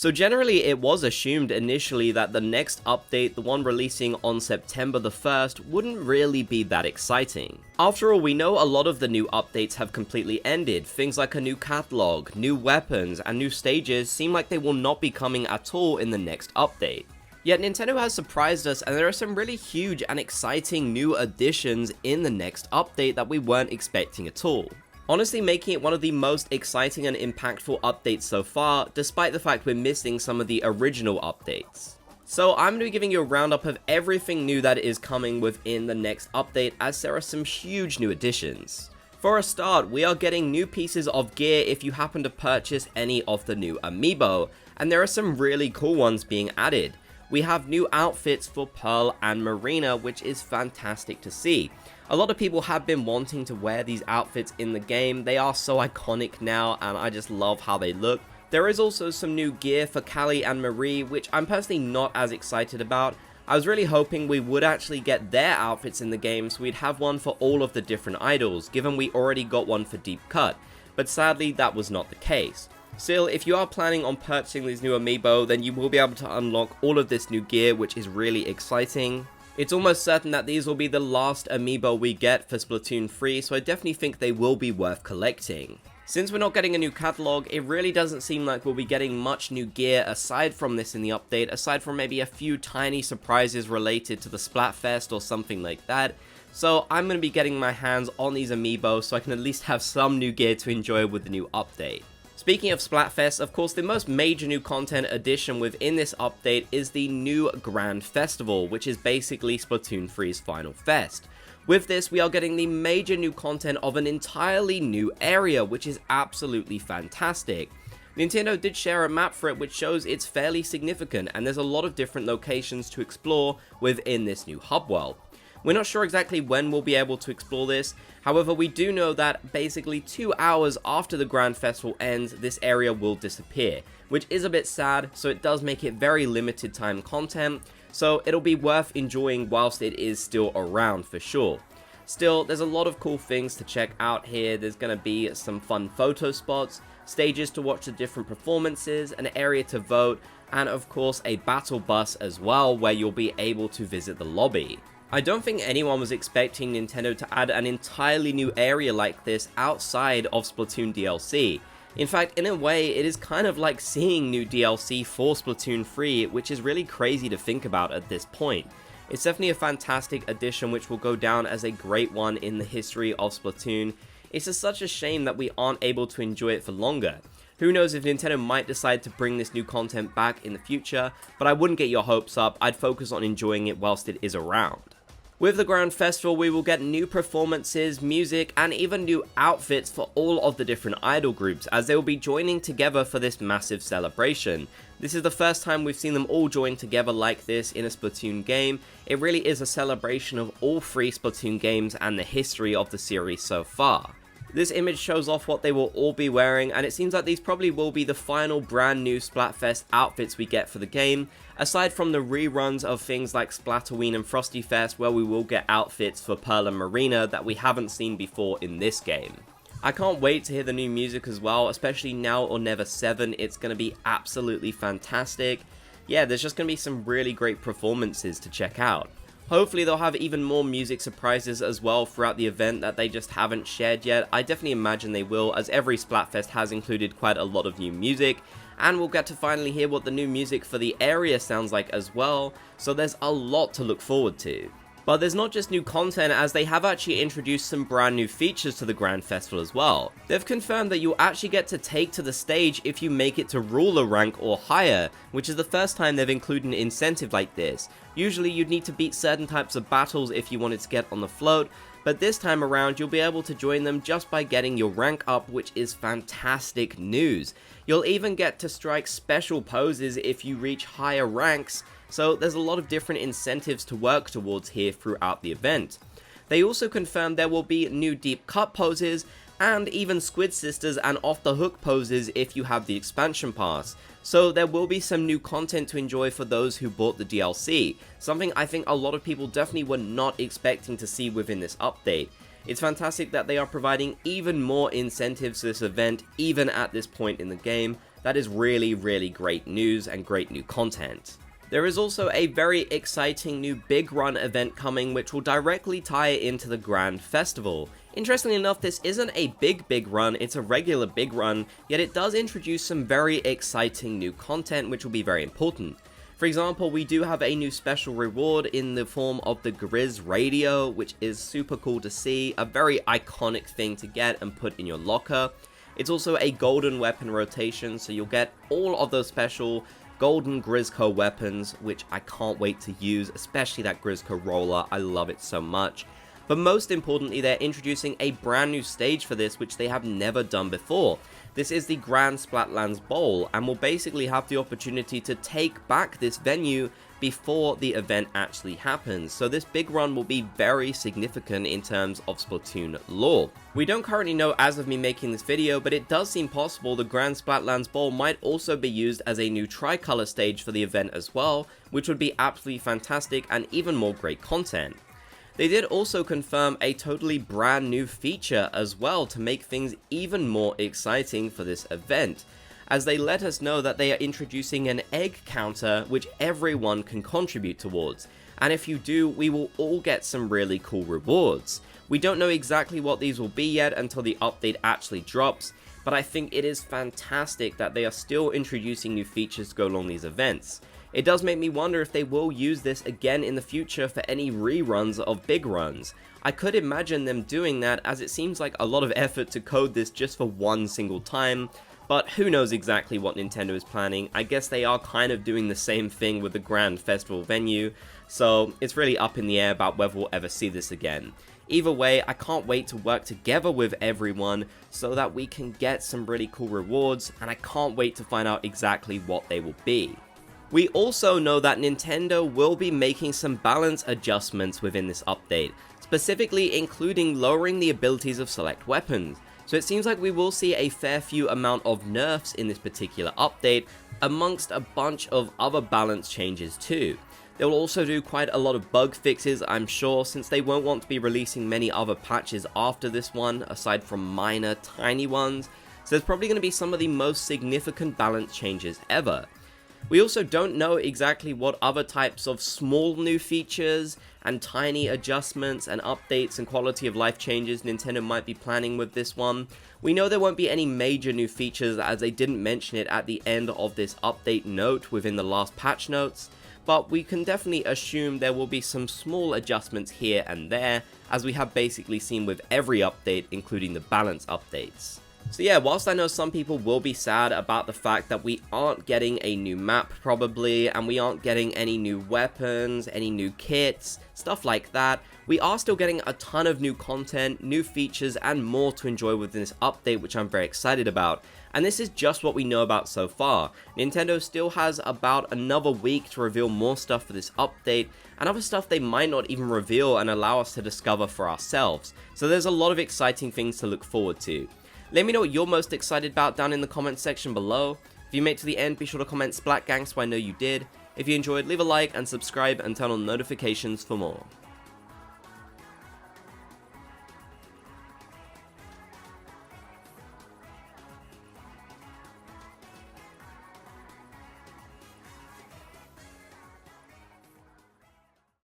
So generally it was assumed initially that the next update, the one releasing on September the 1st, wouldn't really be that exciting. After all, we know a lot of the new updates have completely ended. Things like a new catalog, new weapons, and new stages seem like they will not be coming at all in the next update. Yet Nintendo has surprised us, and there are some really huge and exciting new additions in the next update that we weren't expecting at all. Honestly, making it one of the most exciting and impactful updates so far, despite the fact we're missing some of the original updates. So I'm going to be giving you a roundup of everything new that is coming within the next update, as there are some huge new additions. For a start, we are getting new pieces of gear if you happen to purchase any of the new amiibo, and there are some really cool ones being added. We have new outfits for Pearl and Marina, which is fantastic to see. A lot of people have been wanting to wear these outfits in the game. They are so iconic now, and I just love how they look. There is also some new gear for Callie and Marie, which I'm personally not as excited about. I was really hoping we would actually get their outfits in the game, so we'd have one for all of the different idols, given we already got one for Deep Cut. But sadly, that was not the case. Still, if you are planning on purchasing these new amiibo, then you will be able to unlock all of this new gear, which is really exciting. It's almost certain that these will be the last amiibo we get for Splatoon 3, so I definitely think they will be worth collecting. Since we're not getting a new catalog, it really doesn't seem like we'll be getting much new gear aside from this in the update, aside from maybe a few tiny surprises related to the Splatfest or something like that. So I'm going to be getting my hands on these amiibo so I can at least have some new gear to enjoy with the new update. Speaking of Splatfest, of course, the most major new content addition within this update is the new Grand Festival, which is basically Splatoon 3's final fest. With this, we are getting the major new content of an entirely new area, which is absolutely fantastic. Nintendo did share a map for it, which shows it's fairly significant, and there's a lot of different locations to explore within this new hub world. We're not sure exactly when we'll be able to explore this, however we do know that basically 2 hours after the Grand Festival ends, this area will disappear, which is a bit sad, so it does make it very limited time content, so it'll be worth enjoying whilst it is still around for sure. Still, there's a lot of cool things to check out here. There's going to be some fun photo spots, stages to watch the different performances, an area to vote, and of course a battle bus as well where you'll be able to visit the lobby. I don't think anyone was expecting Nintendo to add an entirely new area like this outside of Splatoon DLC. In fact, in a way, it is kind of like seeing new DLC for Splatoon 3, which is really crazy to think about at this point. It's definitely a fantastic addition which will go down as a great one in the history of Splatoon. It's just such a shame that we aren't able to enjoy it for longer. Who knows if Nintendo might decide to bring this new content back in the future, but I wouldn't get your hopes up. I'd focus on enjoying it whilst it is around. With the Grand Festival, we will get new performances, music, and even new outfits for all of the different idol groups, as they will be joining together for this massive celebration. This is the first time we've seen them all join together like this in a Splatoon game. It really is a celebration of all 3 Splatoon games and the history of the series so far. This image shows off what they will all be wearing, and it seems like these probably will be the final brand new Splatfest outfits we get for the game, aside from the reruns of things like Splatoween and Frosty Fest, where we will get outfits for Pearl and Marina that we haven't seen before in this game. I can't wait to hear the new music as well, especially Now or Never 7, it's going to be absolutely fantastic. Yeah, there's just going to be some really great performances to check out. Hopefully they'll have even more music surprises as well throughout the event that they just haven't shared yet. I definitely imagine they will, as every Splatfest has included quite a lot of new music, and we'll get to finally hear what the new music for the area sounds like as well, so there's a lot to look forward to. But there's not just new content, as they have actually introduced some brand new features to the Grand Festival as well. They've confirmed that you'll actually get to take to the stage if you make it to ruler rank or higher, which is the first time they've included an incentive like this. Usually you'd need to beat certain types of battles if you wanted to get on the float, but this time around you'll be able to join them just by getting your rank up, which is fantastic news. You'll even get to strike special poses if you reach higher ranks, so there's a lot of different incentives to work towards here throughout the event. They also confirmed there will be new deep cut poses, and even Squid Sisters and off the hook poses if you have the expansion pass. So there will be some new content to enjoy for those who bought the DLC, something I think a lot of people definitely were not expecting to see within this update. It's fantastic that they are providing even more incentives to this event, even at this point in the game. that is really great news and great new content. There is also a very exciting new Big Run event coming which will directly tie into the Grand Festival. Interestingly enough, this isn't a big run, it's a regular big run, yet it does introduce some very exciting new content which will be very important. For example, we do have a new special reward in the form of the Grizz Radio, which is super cool to see, a very iconic thing to get and put in your locker. It's also a golden weapon rotation, so you'll get all of those special golden Grizzco weapons, which I can't wait to use, especially that Grizzco roller, I love it so much. But most importantly, they're introducing a brand new stage for this, which they have never done before. This is the Grand Splatlands Bowl, and will basically have the opportunity to take back this venue before the event actually happens, so this big run will be very significant in terms of Splatoon lore. We don't currently know as of me making this video, but it does seem possible the Grand Splatlands Bowl might also be used as a new tricolor stage for the event as well, which would be absolutely fantastic and even more great content. They did also confirm a totally brand new feature as well to make things even more exciting for this event, as they let us know that they are introducing an egg counter which everyone can contribute towards, and if you do, we will all get some really cool rewards. We don't know exactly what these will be yet until the update actually drops, but I think it is fantastic that they are still introducing new features to go along these events. It does make me wonder if they will use this again in the future for any reruns of big runs. I could imagine them doing that, as it seems like a lot of effort to code this just for one single time, but who knows exactly what Nintendo is planning. I guess they are kind of doing the same thing with the Grand Festival venue, so it's really up in the air about whether we'll ever see this again. Either way, I can't wait to work together with everyone so that we can get some really cool rewards, and I can't wait to find out exactly what they will be. We also know that Nintendo will be making some balance adjustments within this update, specifically including lowering the abilities of select weapons. So it seems like we will see a fair few amount of nerfs in this particular update, amongst a bunch of other balance changes too. They will also do quite a lot of bug fixes, I'm sure, since they won't want to be releasing many other patches after this one, aside from minor, tiny ones. So there's probably going to be some of the most significant balance changes ever. We also don't know exactly what other types of small new features and tiny adjustments and updates and quality of life changes Nintendo might be planning with this one. We know there won't be any major new features, as they didn't mention it at the end of this update note within the last patch notes, but we can definitely assume there will be some small adjustments here and there, as we have basically seen with every update, including the balance updates. So yeah, whilst I know some people will be sad about the fact that we aren't getting a new map probably, and we aren't getting any new weapons, any new kits, stuff like that, we are still getting a ton of new content, new features, and more to enjoy within this update, which I'm very excited about. And this is just what we know about so far. Nintendo still has about another week to reveal more stuff for this update, and other stuff they might not even reveal and allow us to discover for ourselves. So there's a lot of exciting things to look forward to. Let me know what you're most excited about down in the comments section below. If you made it to the end, be sure to comment Splat Gang so I know you did. If you enjoyed, leave a like and subscribe and turn on notifications for more.